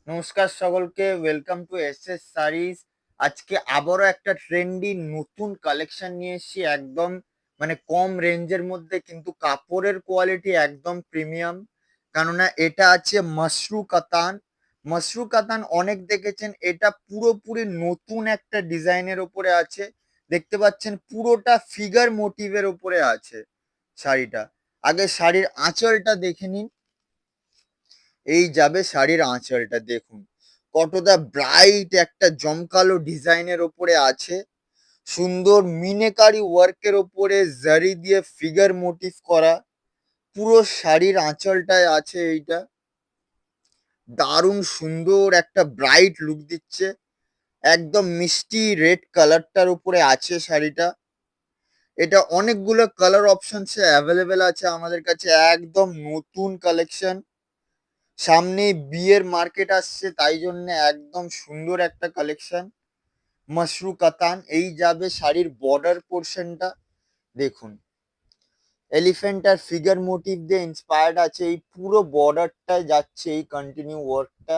নমস্কার সকলকে, welcome to SS সারিস। আজকে আবারও একটা ট্রেন্ডি নতুন কালেকশন নিয়ে এসেছি, একদম মানে কম রেঞ্জের মধ্যে, কিন্তু কাপড়ের কোয়ালিটি একদম প্রিমিয়াম। কেননা এটা আছে মাশরু কাতান। মাশরু কাতান অনেক দেখেছেন, এটা পুরোপুরি নতুন একটা ডিজাইনের ওপরে আছে। দেখতে পাচ্ছেন পুরোটা ফিগার মোটিভের ওপরে আছে শাড়িটা। আগে শাড়ির আঁচলটা দেখে নিন। এই যাবে শাড়ির আঁচলটা, দেখুন কতটা ব্রাইট একটা জমকালো ডিজাইনের ওপরে আছে। সুন্দর মিনেকারি ওয়ার্কের ওপরে জারি দিয়ে ফিগার মোটিভ করা পুরো শাড়ির আঁচলটায় আছে। এইটা দারুণ সুন্দর একটা ব্রাইট লুক দিচ্ছে। একদম মিষ্টি রেড কালারটার উপরে আছে শাড়িটা। এটা অনেকগুলো কালার অপশনস অ্যাভেলেবেল আছে আমাদের কাছে, একদম নতুন কালেকশন। সামনে বিয়ের মার্কেট আসছে, তাই জন্য একদম সুন্দর একটা কালেকশন। মাশরু কাতান। এই যাবে শাড়ির বর্ডার পোর্শনটা, দেখুন এলিফ্যান্ট আর ফিগার মোটিভ দিয়ে ইন্সপায়ার্ড আছে। এই পুরো বর্ডারটা যাচ্ছে এই কন্টিনিউ ওয়ার্কটা,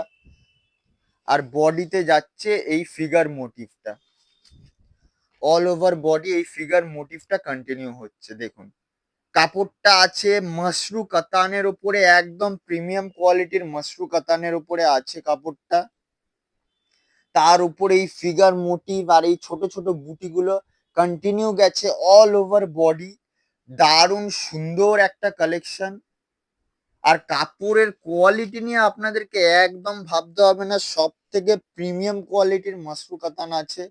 আর বডিতে যাচ্ছে এই ফিগার মোটিভটা। অল ওভার বডি এই ফিগার মোটিভটা কন্টিনিউ হচ্ছে। দেখুন কাপড়টা আছে মাশরু কাতানের উপরে, একদম প্রিমিয়াম কোয়ালিটির মাশরু কাতানের উপরে আছে কাপড়টা। তার উপরে এই ফিগার মোটিভ আর এই ছোট ছোট বুটিগুলো কন্টিনিউ গেছে অল ওভার বডি। দারুণ সুন্দর একটা কালেকশন। আর কাপড়ের কোয়ালিটি নিয়ে আপনাদেরকে একদম ভাবতে হবে না, সব থেকে প্রিমিয়াম কোয়ালিটির মাশরু কাতান আছে।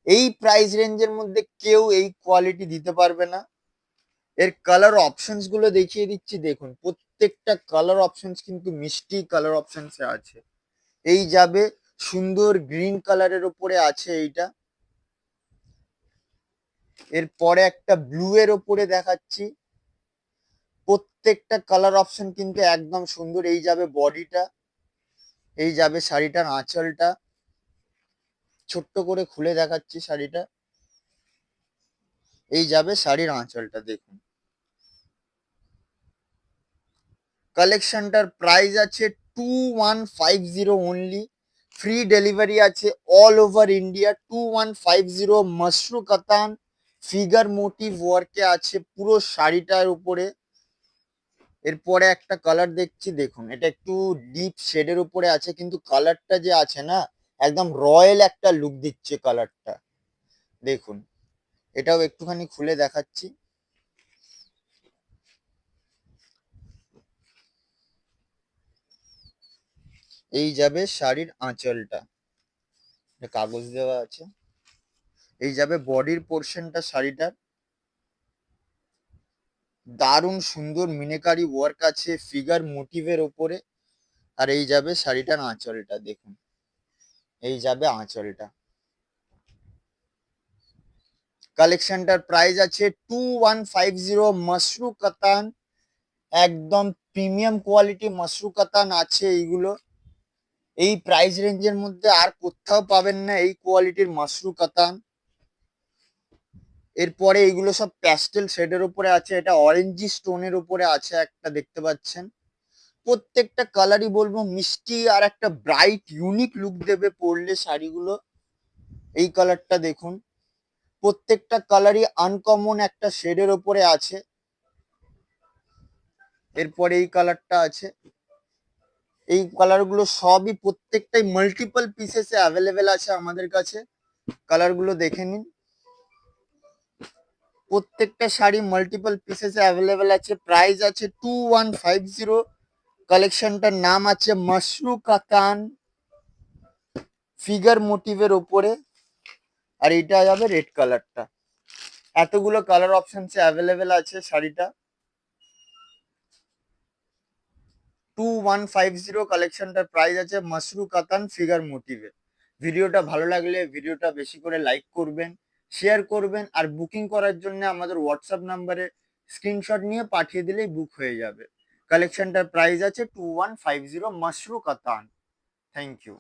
এই প্রাইস রেঞ্জের মধ্যে কেউ এই কোয়ালিটি দিতে পারবে না। এর কালার অপশনস গুলো দেখিয়ে দিচ্ছি, দেখুন প্রত্যেকটা কালার অপশনস কিন্তু মিষ্টি কালার অপশনস আছে। এই যাবে সুন্দর গ্রিন কালারের উপরে আছে এইটা। এরপরে একটা ব্লু এর ওপরে দেখাচ্ছি। প্রত্যেকটা কালার অপশন কিন্তু একদম সুন্দর। এই যাবে বডিটা, এই যাবে শাড়িটার আঁচলটা। ছোট্ট করে খুলে দেখাচ্ছি শাড়িটা। এই যাবে শাড়ির আঁচলটা, দেখুন কালেকশনটার প্রাইস আছে 2150 অনলি। ফ্রি ডেলিভারি আছে অল ওভার ইন্ডিয়া। 2150 মাশরু কাতান ফিগার মোটিভ ওয়ার্কে আছে পুরো শাড়িটার উপরে। এরপরে একটা কালার দেখছি, দেখুন এটা একটু ডিপ শেডের উপরে আছে, কিন্তু কালারটা যে আছে না, একদম রয়্যাল একটা লুক দিচ্ছে কালারটা। দেখুন এটাও একটুখানি খুলে দেখাচ্ছি। এই যাবে শাড়ির আঁচলটা, কাগজ দেওয়া আছে। এই যাবে বডির পোর্শনটা শাড়িটার। দারুণ সুন্দর মিনেকারি ওয়ার্ক আছে ফিগার মোটিভের ওপরে। আর এই যাবে শাড়িটার আঁচলটা, দেখুন এই যাবে আঁচলটা। কালেকশনটার প্রাইস আছে 2150 মাশরু কাতান। একদম প্রিমিয়াম কোয়ালিটি মাশরু কাতান আছে এইগুলো। এই প্রাইস রেঞ্জের মধ্যে আর কোথাও পাবেন না এই কোয়ালিটির মাশরু কাতান। এরপরে এইগুলো সব প্যাস্টেল শেডের উপরে আছে। এটা অরেঞ্জি স্টোনের উপরে আছে একটা, দেখতে পাচ্ছেন। প্রত্যেকটা কালারই বলবো মিষ্টি আর একটা ব্রাইট ইউনিক লুক দেবে পরলে শাড়িগুলো। এই কালারটা দেখুন, প্রত্যেকটা কালারই আনকমন একটা শেডের ওপরে আছে। এরপরে এই কালারটা আছে। এই কালারগুলো সবই প্রত্যেকটাই মাল্টিপল পিসেসে অ্যাভেলেবেল আছে আমাদের কাছে। কালারগুলো দেখে নিন। প্রত্যেকটা শাড়ি মাল্টিপল পিসেসে অ্যাভেলেবেল আছে। প্রাইস আছে 2150। কালেকশনটার নাম আছে মাশরু কাতান ফিগার মোটিভের ওপরে। আর এটা যাবে রেড কালারটা। এতগুলো কালার অপশন অ্যাভেলেবেল আছে শাড়িটা। 2150 কালেকশনটার প্রাইস আছে মাশরু কাতান ফিগার মোটিভে। ভিডিওটা ভালো লাগলে ভিডিওটা বেশি করে লাইক করবেন, শেয়ার করবেন, আর বুকিং করার জন্য আমাদের হোয়াটসঅ্যাপ নাম্বারে স্ক্রিনশট নিয়ে পাঠিয়ে দিলেই বুক হয়ে যাবে। কালেকশনটার প্রাইস আছে 2150 মাশরু কাতান। Thank you.